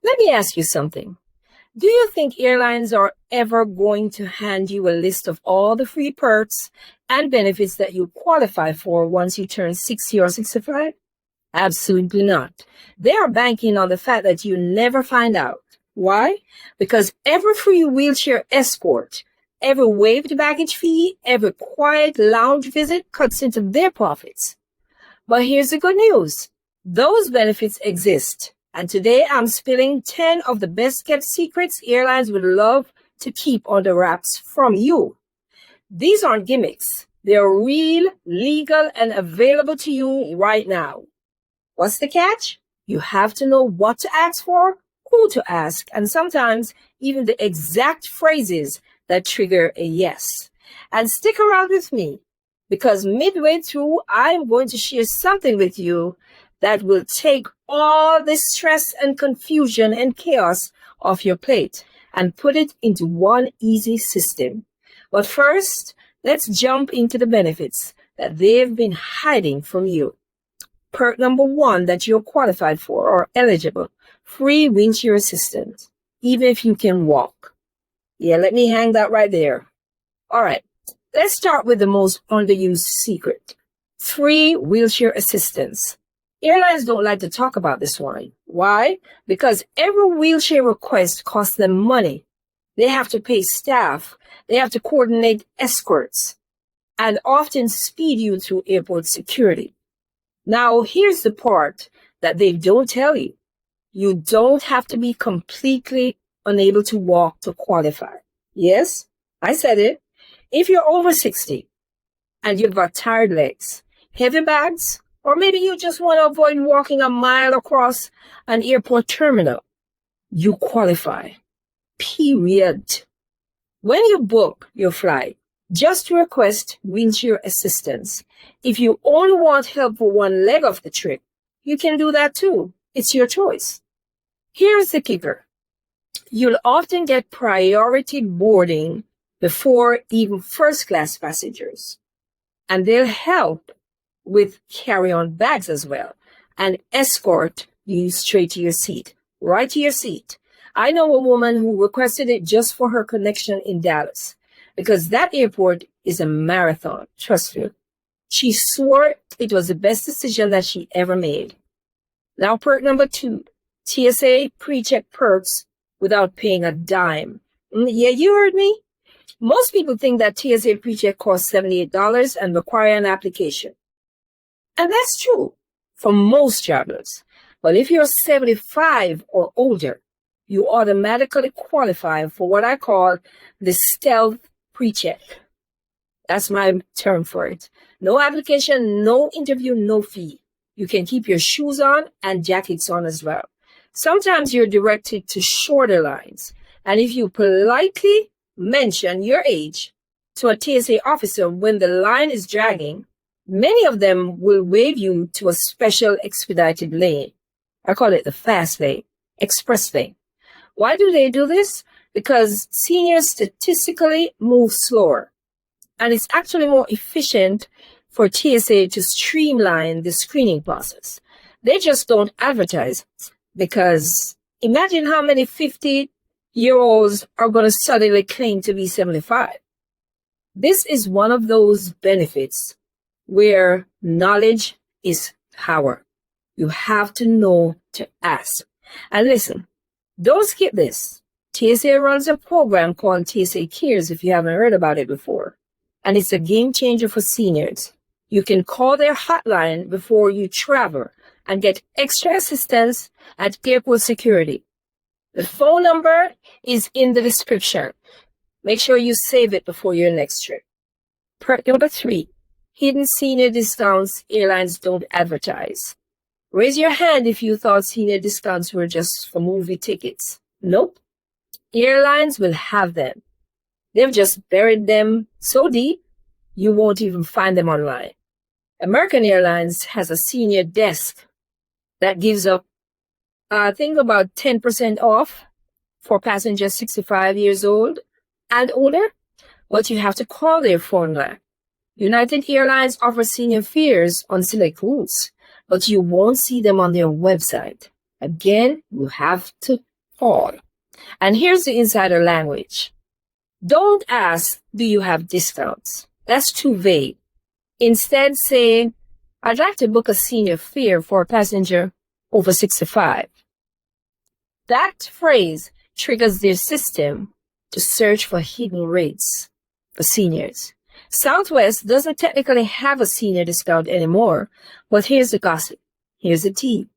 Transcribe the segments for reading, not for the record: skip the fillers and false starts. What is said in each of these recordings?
Let me ask you something. Do you think airlines are ever going to hand you a list of all the free perks and benefits that you qualify for once you turn 60 or 65? Absolutely not. They are banking on the fact that you never find out. Why? Because every free wheelchair escort, every waived baggage fee, every quiet lounge visit cuts into their profits. But here's the good news. Those benefits exist. And today I'm spilling 10 of the best kept secrets airlines would love to keep under wraps from you. These aren't gimmicks. They're real, legal, and available to you right now. What's the catch? You have to know what to ask for, who to ask, and sometimes even the exact phrases that trigger a yes. And stick around with me, because midway through, I'm going to share something with you that will take all this stress and confusion and chaos off your plate and put it into one easy system. But first, let's jump into the benefits that they've been hiding from you. Perk number 1 that you're qualified for or eligible: free wheelchair assistance, even if you can walk. Yeah, let me hang that right there. All right, let's start with the most underused secret: free wheelchair assistance. Airlines don't like to talk about this one. Why? Because every wheelchair request costs them money. They have to pay staff. They have to coordinate escorts and often speed you through airport security. Now, here's the part that they don't tell you. You don't have to be completely unable to walk to qualify. Yes, I said it. If you're over 60 and you've got tired legs, heavy bags, or maybe you just want to avoid walking a mile across an airport terminal, you qualify. Period. When you book your flight, just request wheelchair assistance. If you only want help for one leg of the trip, you can do that too. It's your choice. Here's the kicker. You'll often get priority boarding before even first-class passengers. And they'll help with carry-on bags as well and escort you straight to your seat, right to your seat. I know a woman who requested it just for her connection in Dallas, because that airport is a marathon, trust me. She swore it was the best decision that she ever made. Now, perk number 2, TSA PreCheck perks without paying a dime. Yeah, you heard me. Most people think that TSA PreCheck costs $78 and require an application. And that's true for most travelers. But if you're 75 or older, you automatically qualify for what I call the stealth PreCheck. That's my term for it. No application, no interview, no fee. You can keep your shoes on and jackets on as well. Sometimes you're directed to shorter lines. And if you politely mention your age to a TSA officer when the line is dragging, many of them will wave you to a special expedited lane. I call it the fast lane, express lane. Why do they do this? Because seniors statistically move slower. And it's actually more efficient for TSA to streamline the screening process. They just don't advertise, because imagine how many 50-year-olds are going to suddenly claim to be 75. This is one of those benefits where knowledge is power. You have to know to ask. And listen, don't skip this. TSA runs a program called TSA Cares, if you haven't heard about it before. And it's a game changer for seniors. You can call their hotline before you travel and get extra assistance at airport security. The phone number is in the description. Make sure you save it before your next trip. Perk number 3, hidden senior discounts airlines don't advertise. Raise your hand if you thought senior discounts were just for movie tickets. Nope. Airlines will have them. They've just buried them so deep, you won't even find them online. American Airlines has a senior desk that gives up, I think, about 10% off for passengers 65 years old and older, but you have to call their phone line. United Airlines offers senior fares on select routes, but you won't see them on their website. Again, you have to all. And here's the insider language. Don't ask, do you have discounts? That's too vague. Instead, say, I'd like to book a senior fare for a passenger over 65. That phrase triggers their system to search for hidden rates for seniors. Southwest doesn't technically have a senior discount anymore, but here's the gossip. Here's the tea.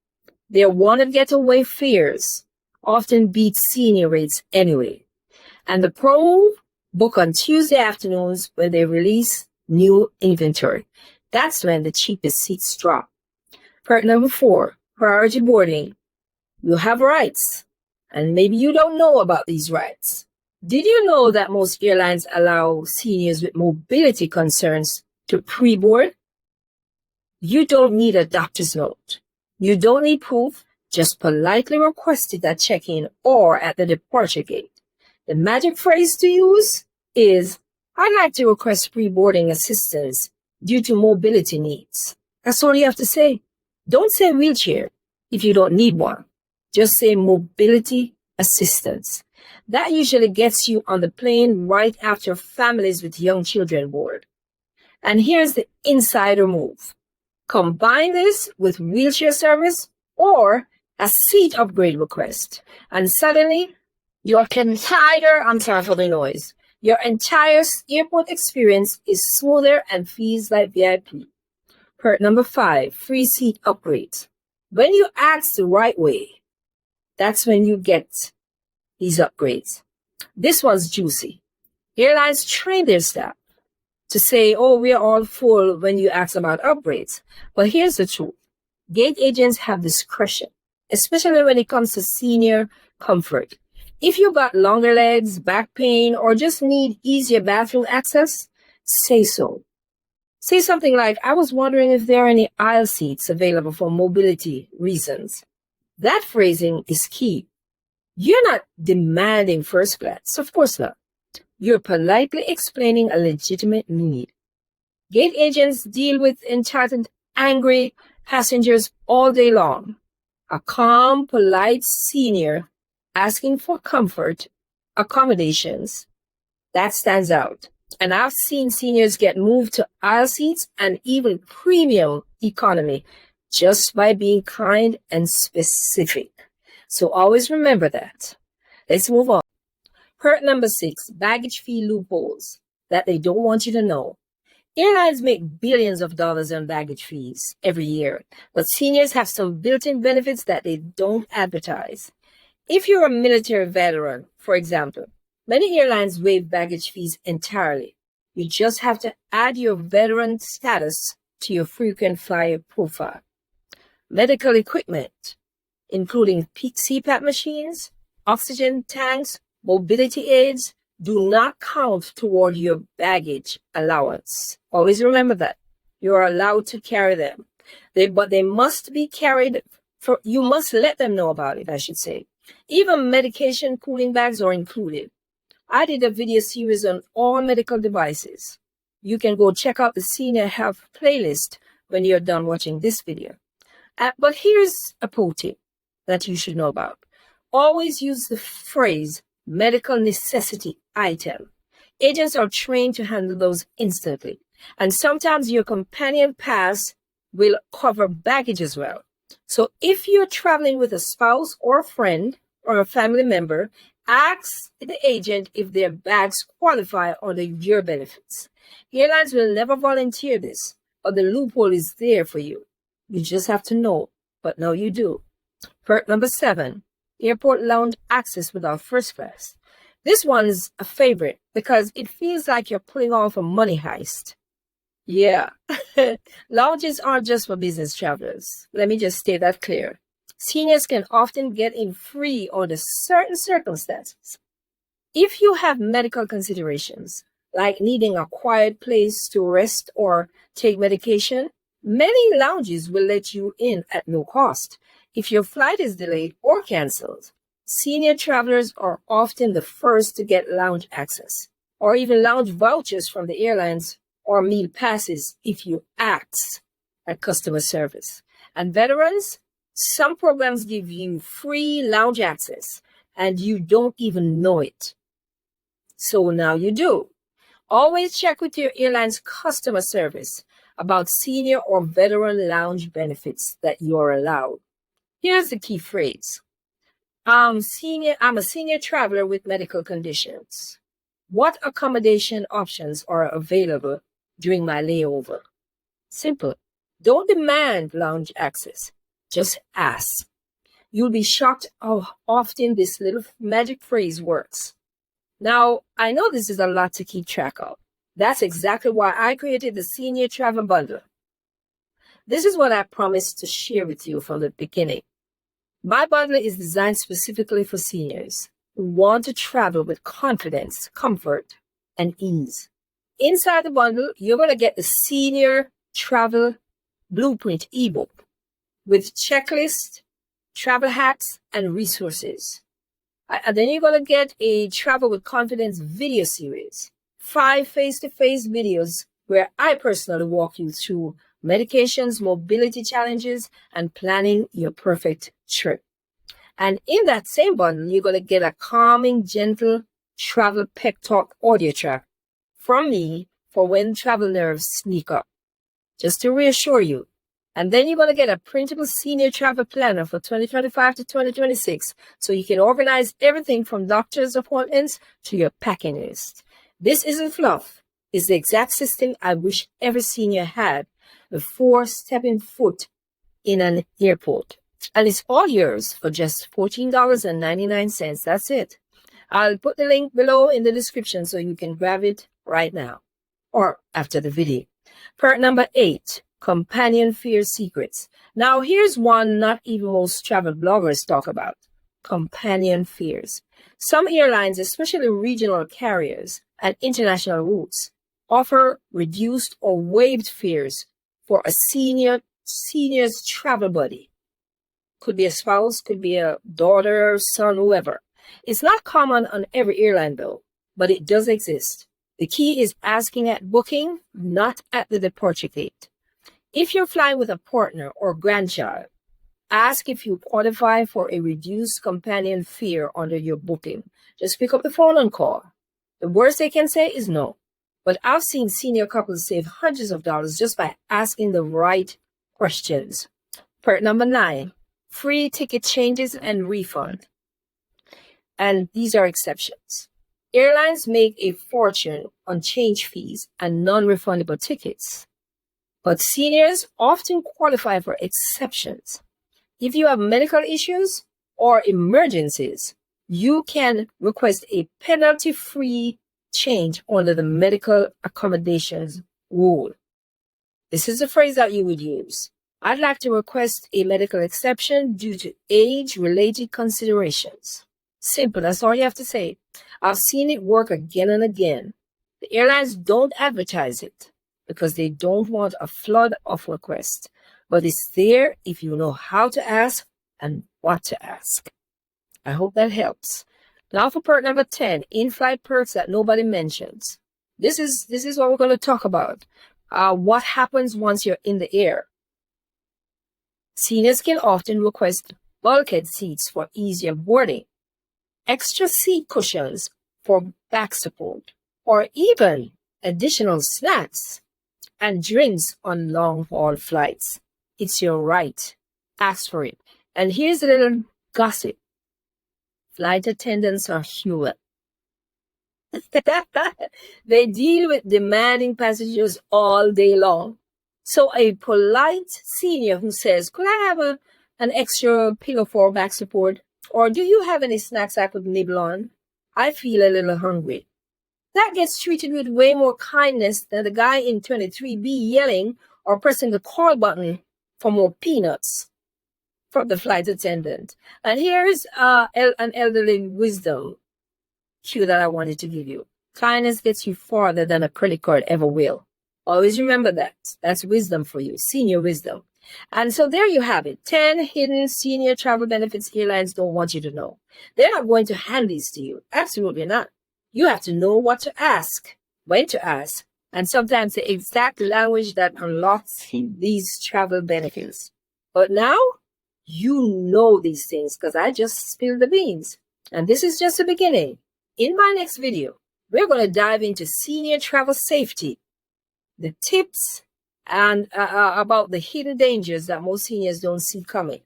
Their wanted getaway fares often beat senior rates anyway. And the pro book on Tuesday afternoons when they release new inventory. That's when the cheapest seats drop. Perk number 4, priority boarding. You have rights, and maybe you don't know about these rights. Did you know that most airlines allow seniors with mobility concerns to pre-board? You don't need a doctor's note. You don't need proof. Just politely request it at check-in or at the departure gate. The magic phrase to use is, I'd like to request pre-boarding assistance due to mobility needs. That's all you have to say. Don't say wheelchair if you don't need one. Just say mobility assistance. That usually gets you on the plane right after families with young children board. And here's the insider move. Combine this with wheelchair service or a seat upgrade request, and suddenly your entire airport experience is smoother and feels like VIP. Perk number 5, free seat upgrades. When you ask the right way, that's when you get these upgrades. This one's juicy. Airlines train their staff to say, oh, we're all full when you ask about upgrades. But here's the truth. Gate agents have discretion, especially when it comes to senior comfort. If you got longer legs, back pain, or just need easier bathroom access, say so. Say something like, I was wondering if there are any aisle seats available for mobility reasons. That phrasing is key. You're not demanding first class, of course not. You're politely explaining a legitimate need. Gate agents deal with entitled, angry passengers all day long. A calm, polite senior asking for comfort, accommodations, that stands out. And I've seen seniors get moved to aisle seats and even premium economy just by being kind and specific. So always remember that. Let's move on. Perk number 6, baggage fee loopholes that they don't want you to know. Airlines make billions of dollars on baggage fees every year, but seniors have some built-in benefits that they don't advertise. If you're a military veteran, for example, many airlines waive baggage fees entirely. You just have to add your veteran status to your frequent flyer profile. Medical equipment, including CPAP machines, oxygen tanks, mobility aids, do not count toward your baggage allowance. Always remember that. You're allowed to carry them. But they must be carried you must let them know about it, I should say. Even medication cooling bags are included. I did a video series on all medical devices. You can go check out the Senior Health playlist when you're done watching this video. But here's a pro tip that you should know about. Always use the phrase medical necessity item. Agents are trained to handle those instantly. And sometimes your companion pass will cover baggage as well. So if you're traveling with a spouse or a friend or a family member, ask the agent if their bags qualify under your benefits. Airlines will never volunteer this, but the loophole is there for you. You just have to know, but now you do. Perk number 7, airport lounge access without first class. This one is a favorite because it feels like you're pulling off a money heist. Yeah, lounges aren't just for business travelers. Let me just state that clear. Seniors can often get in free under certain circumstances. If you have medical considerations, like needing a quiet place to rest or take medication, many lounges will let you in at no cost. If your flight is delayed or canceled, senior travelers are often the first to get lounge access, or even lounge vouchers from the airlines or meal passes if you ask at customer service. And veterans, some programs give you free lounge access, and you don't even know it. So now you do. Always check with your airline's customer service about senior or veteran lounge benefits that you're allowed. Here's the key phrase. I'm a senior traveler with medical conditions. What accommodation options are available during my layover? Simple. Don't demand lounge access. Just ask. You'll be shocked how often this little magic phrase works. Now, I know this is a lot to keep track of. That's exactly why I created the Senior Travel Bundle. This is what I promised to share with you from the beginning. My bundle is designed specifically for seniors who want to travel with confidence, comfort, and ease. Inside the bundle, you're going to get the Senior Travel Blueprint ebook with checklists, travel hacks, and resources. And then you're going to get a Travel with Confidence video series, 5 face-to-face videos where I personally walk you through medications, mobility challenges, and planning your perfect trip. And in that same bundle, you're going to get a calming, gentle travel pep talk audio track from me for when travel nerves sneak up, just to reassure you. And then you're going to get a printable senior travel planner for 2025 to 2026, so you can organize everything from doctor's appointments to your packing list. This isn't fluff. It's the exact system I wish every senior had before stepping foot in an airport. And it's all yours for just $14.99. That's it. I'll put the link below in the description so you can grab it right now or after the video. Perk number 8. Companion fear secrets. Now, here's one not even most travel bloggers talk about. Companion fears. Some airlines, especially regional carriers and international routes, offer reduced or waived fares for a senior's travel buddy. Could be a spouse, could be a daughter, son, whoever. It's not common on every airline though, but it does exist. The key is asking at booking, not at the departure gate. If you're flying with a partner or grandchild, ask if you qualify for a reduced companion fare under your booking. Just pick up the phone and call. The worst they can say is no. But I've seen senior couples save hundreds of dollars just by asking the right questions. Perk number 9, free ticket changes and refund. And these are exceptions. Airlines make a fortune on change fees and non-refundable tickets. But seniors often qualify for exceptions. If you have medical issues or emergencies, you can request a penalty-free change under the medical accommodations rule. This is the phrase that you would use. I'd like to request a medical exception due to age-related considerations. Simple, that's all you have to say. I've seen it work again and again. The airlines don't advertise it because they don't want a flood of requests, but it's there if you know how to ask and what to ask. I hope that helps. Now for perk number 10, in-flight perks that nobody mentions. This is what we're going to talk about. What happens once you're in the air? Seniors can often request bulkhead seats for easier boarding, extra seat cushions for back support, or even additional snacks and drinks on long-haul flights. It's your right. Ask for it. And here's a little gossip. Flight attendants are human. They deal with demanding passengers all day long. So a polite senior who says, could I have an extra pillow for back support? Or do you have any snacks I could nibble on? I feel a little hungry. That gets treated with way more kindness than the guy in 23B yelling or pressing the call button for more peanuts from the flight attendant. And here's an elderly wisdom cue that I wanted to give you. Kindness gets you farther than a credit card ever will. Always remember that. That's wisdom for you, senior wisdom. And so there you have it. 10 hidden senior travel benefits airlines don't want you to know. They're not going to hand these to you. Absolutely not. You have to know what to ask, when to ask, and sometimes the exact language that unlocks these travel benefits. But now, you know these things because I just spilled the beans. And this is just the beginning. In my next video, we're going to dive into senior travel safety, the tips, and about the hidden dangers that most seniors don't see coming,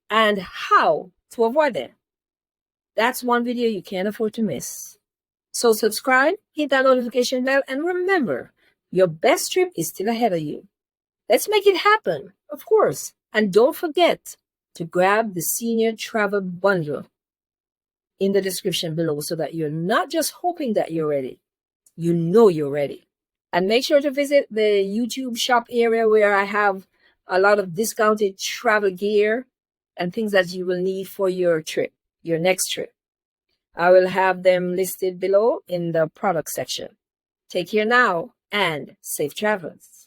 and how to avoid them. That's one video you can't afford to miss. So subscribe, hit that notification bell, and remember, your best trip is still ahead of you. Let's make it happen, of course. And don't forget to grab the Senior Travel Bundle in the description below so that you're not just hoping that you're ready. You know you're ready. And make sure to visit the YouTube shop area where I have a lot of discounted travel gear and things that you will need for your trip, your next trip. I will have them listed below in the product section. Take care now and safe travels.